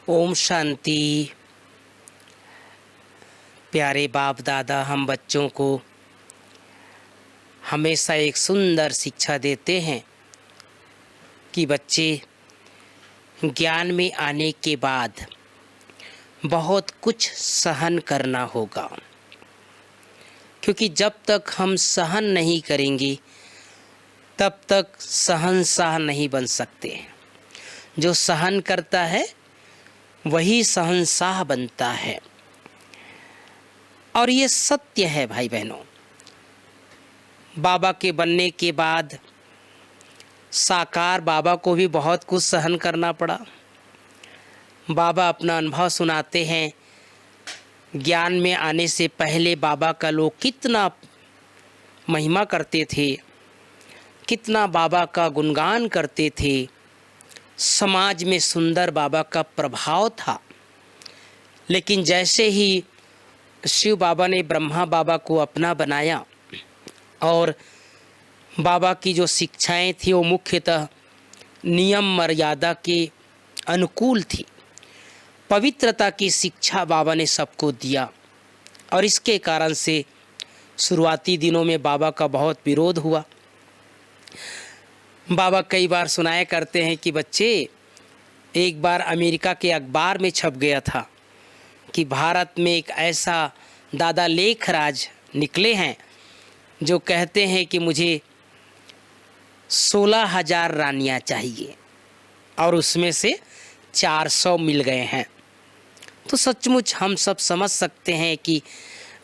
ओम शांति। प्यारे बाप दादा हम बच्चों को हमेशा एक सुंदर शिक्षा देते हैं कि बच्चे ज्ञान में आने के बाद बहुत कुछ सहन करना होगा, क्योंकि जब तक हम सहन नहीं करेंगे तब तक शहंशाह नहीं बन सकते। जो सहन करता है वही शहंशाह बनता है। और ये सत्य है भाई बहनों। बाबा के बनने के बाद साकार बाबा को भी बहुत कुछ सहन करना पड़ा। बाबा अपना अनुभव सुनाते हैं। ज्ञान में आने से पहले बाबा का लोग कितना महिमा करते थे, कितना बाबा का गुणगान करते थे। समाज में सुंदर बाबा का प्रभाव था। लेकिन जैसे ही शिव बाबा ने ब्रह्मा बाबा को अपना बनाया और बाबा की जो शिक्षाएं थी वो मुख्यतः नियम मर्यादा के अनुकूल थी। पवित्रता की शिक्षा बाबा ने सबको दिया और इसके कारण से शुरुआती दिनों में बाबा का बहुत विरोध हुआ। बाबा कई बार सुनाया करते हैं कि बच्चे, एक बार अमेरिका के अखबार में छप गया था कि भारत में एक ऐसा दादा लेखराज निकले हैं जो कहते हैं कि मुझे 16,000 रानियां चाहिए और उसमें से 400 मिल गए हैं। तो सचमुच हम सब समझ सकते हैं कि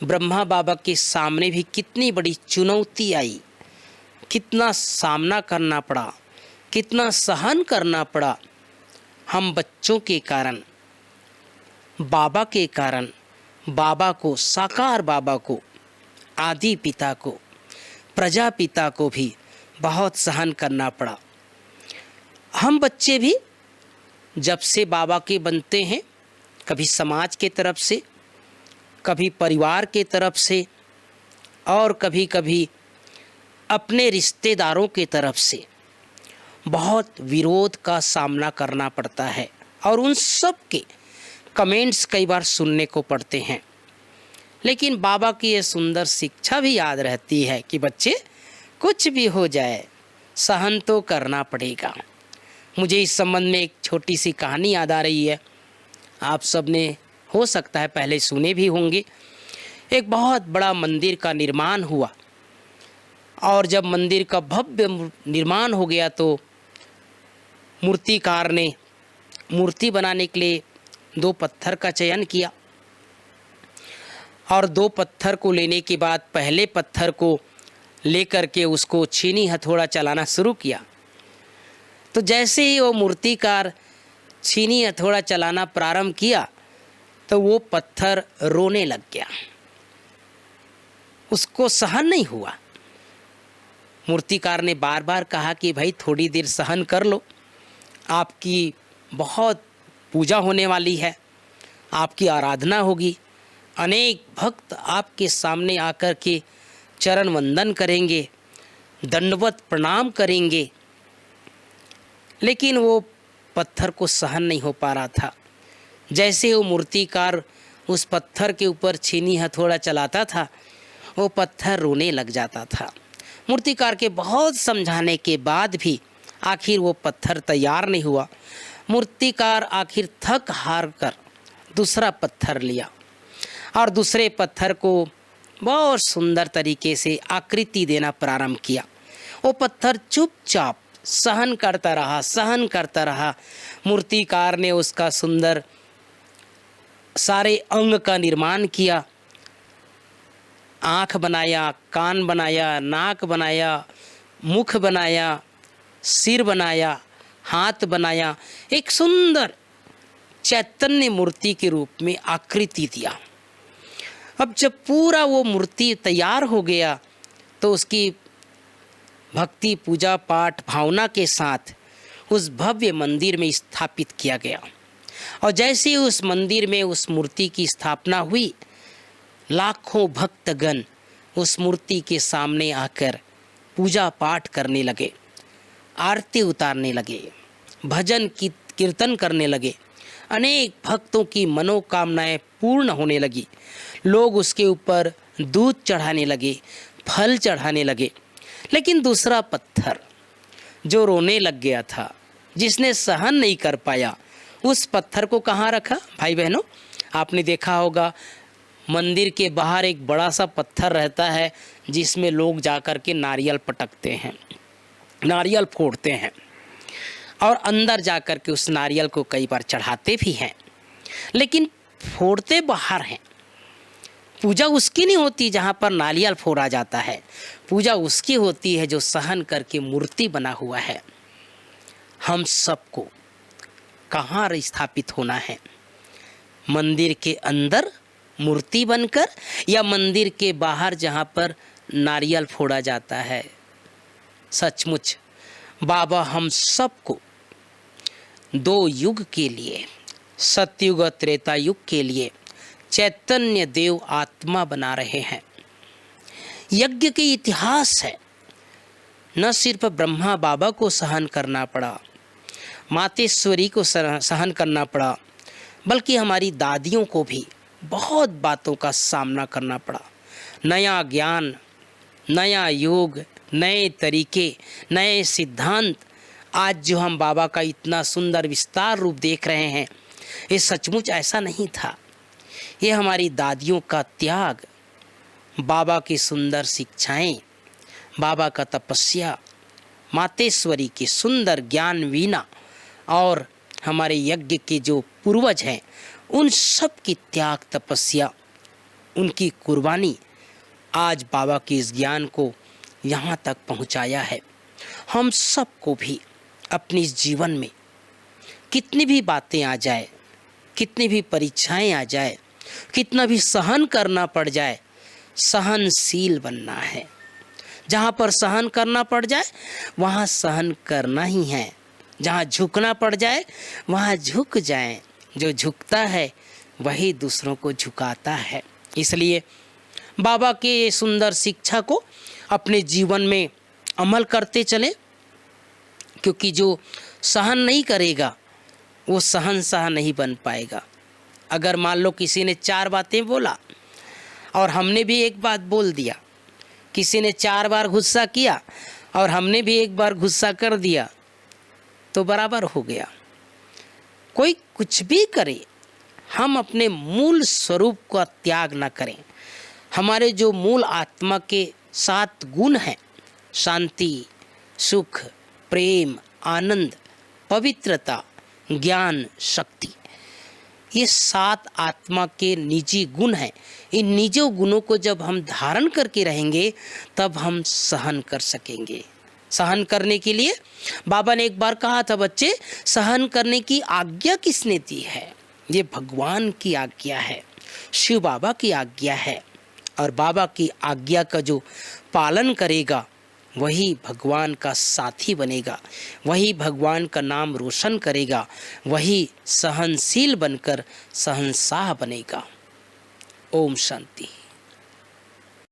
ब्रह्मा बाबा के सामने भी कितनी बड़ी चुनौती आई, कितना सामना करना पड़ा, कितना सहन करना पड़ा। हम बच्चों के कारण, बाबा के कारण, बाबा को, साकार बाबा को, आदि पिता को, प्रजापिता को भी बहुत सहन करना पड़ा। हम बच्चे भी जब से बाबा के बनते हैं, कभी समाज के तरफ से, कभी परिवार के तरफ से और कभी कभी अपने रिश्तेदारों के तरफ से बहुत विरोध का सामना करना पड़ता है और उन सब के कमेंट्स कई बार सुनने को पड़ते हैं। लेकिन बाबा की ये सुंदर शिक्षा भी याद रहती है कि बच्चे, कुछ भी हो जाए सहन तो करना पड़ेगा। मुझे इस संबंध में एक छोटी सी कहानी याद आ रही है। आप सब ने हो सकता है पहले सुने भी होंगे। एक बहुत बड़ा मंदिर का निर्माण हुआ और जब मंदिर का भव्य निर्माण हो गया तो मूर्तिकार ने मूर्ति बनाने के लिए 2 पत्थर का चयन किया और 2 पत्थर को लेने के बाद पहले पत्थर को लेकर के उसको छीनी हथौड़ा चलाना शुरू किया। तो जैसे ही वो मूर्तिकार छीनी हथौड़ा चलाना प्रारंभ किया तो वो पत्थर रोने लग गया। उसको सहन नहीं हुआ। मूर्तिकार ने बार बार कहा कि भाई थोड़ी देर सहन कर लो, आपकी बहुत पूजा होने वाली है, आपकी आराधना होगी, अनेक भक्त आपके सामने आकर के चरण वंदन करेंगे, दंडवत प्रणाम करेंगे। लेकिन वो पत्थर को सहन नहीं हो पा रहा था। जैसे वो मूर्तिकार उस पत्थर के ऊपर छीनी हथौड़ा चलाता था, वो पत्थर रोने लग जाता था। मूर्तिकार के बहुत समझाने के बाद भी आखिर वो पत्थर तैयार नहीं हुआ। मूर्तिकार आखिर थक हार कर दूसरा पत्थर लिया और दूसरे पत्थर को बहुत सुंदर तरीके से आकृति देना प्रारंभ किया। वो पत्थर चुपचाप सहन करता रहा, सहन करता रहा। मूर्तिकार ने उसका सुंदर सारे अंग का निर्माण किया। आँख बनाया, कान बनाया, नाक बनाया, मुख बनाया, सिर बनाया, हाथ बनाया, एक सुंदर चैतन्य मूर्ति के रूप में आकृति दिया। अब जब पूरा वो मूर्ति तैयार हो गया तो उसकी भक्ति, पूजा पाठ, भावना के साथ उस भव्य मंदिर में स्थापित किया गया। और जैसे ही उस मंदिर में उस मूर्ति की स्थापना हुई, लाखों भक्तगण उस मूर्ति के सामने आकर पूजा पाठ करने लगे, आरती उतारने लगे, भजन कीर्तन करने लगे। अनेक भक्तों की मनोकामनाएं पूर्ण होने लगी। लोग उसके ऊपर दूध चढ़ाने लगे, फल चढ़ाने लगे। लेकिन दूसरा पत्थर जो रोने लग गया था, जिसने सहन नहीं कर पाया, उस पत्थर को कहाँ रखा? भाई बहनों, आपने देखा होगा मंदिर के बाहर एक बड़ा सा पत्थर रहता है जिसमें लोग जाकर के नारियल पटकते हैं, नारियल फोड़ते हैं और अंदर जाकर के उस नारियल को कई बार चढ़ाते भी हैं। लेकिन फोड़ते बाहर हैं। पूजा उसकी नहीं होती जहाँ पर नारियल फोड़ा जाता है, पूजा उसकी होती है जो सहन करके मूर्ति बना हुआ है। हम सबको कहाँ स्थापित होना है? मंदिर के अंदर मूर्ति बनकर या मंदिर के बाहर जहाँ पर नारियल फोड़ा जाता है? सचमुच बाबा हम सबको 2 युग के लिए, सतयुग और त्रेता युग के लिए चैतन्य देव आत्मा बना रहे हैं। यज्ञ के इतिहास है। न सिर्फ ब्रह्मा बाबा को सहन करना पड़ा, मातेश्वरी को सहन करना पड़ा, बल्कि हमारी दादियों को भी बहुत बातों का सामना करना पड़ा। नया ज्ञान, नया योग, नए तरीके, नए सिद्धांत, आज जो हम बाबा का इतना सुंदर विस्तार रूप देख रहे हैं, ये सचमुच ऐसा नहीं था। ये हमारी दादियों का त्याग, बाबा की सुंदर शिक्षाएं, बाबा का तपस्या, मातेश्वरी की सुंदर ज्ञान वीणा और हमारे यज्ञ के जो पूर्वज हैं, उन सब की त्याग तपस्या, उनकी कुर्बानी आज बाबा के इस ज्ञान को यहाँ तक पहुँचाया है। हम सबको भी अपने इस जीवन में कितनी भी बातें आ जाए, कितनी भी परीक्षाएं आ जाए, कितना भी सहन करना पड़ जाए, सहनशील बनना है। जहाँ पर सहन करना पड़ जाए वहाँ सहन करना ही है। जहाँ झुकना पड़ जाए वहाँ झुक जाएं। जो झुकता है वही दूसरों को झुकाता है। इसलिए बाबा के ये सुंदर शिक्षा को अपने जीवन में अमल करते चलें, क्योंकि जो सहन नहीं करेगा वो सहनशाह नहीं बन पाएगा। अगर मान लो किसी ने 4 बातें बोला और हमने भी एक बात बोल दिया, किसी ने 4 बार गुस्सा किया और हमने भी एक बार गुस्सा कर दिया, तो बराबर हो गया। कोई कुछ भी करे, हम अपने मूल स्वरूप का त्याग न करें। हमारे जो मूल आत्मा के 7 गुण हैं, शांति, सुख, प्रेम, आनंद, पवित्रता, ज्ञान, शक्ति, ये 7 आत्मा के निजी गुण हैं। इन निजी गुणों को जब हम धारण करके रहेंगे तब हम सहन कर सकेंगे। सहन करने के लिए बाबा ने एक बार कहा था, बच्चे सहन करने की आज्ञा किसने दी है? ये भगवान की आज्ञा है, शिव बाबा की आज्ञा है। और बाबा की आज्ञा का जो पालन करेगा वही भगवान का साथी बनेगा, वही भगवान का नाम रोशन करेगा, वही सहनशील बनकर सहनशाह बनेगा। ओम शांति।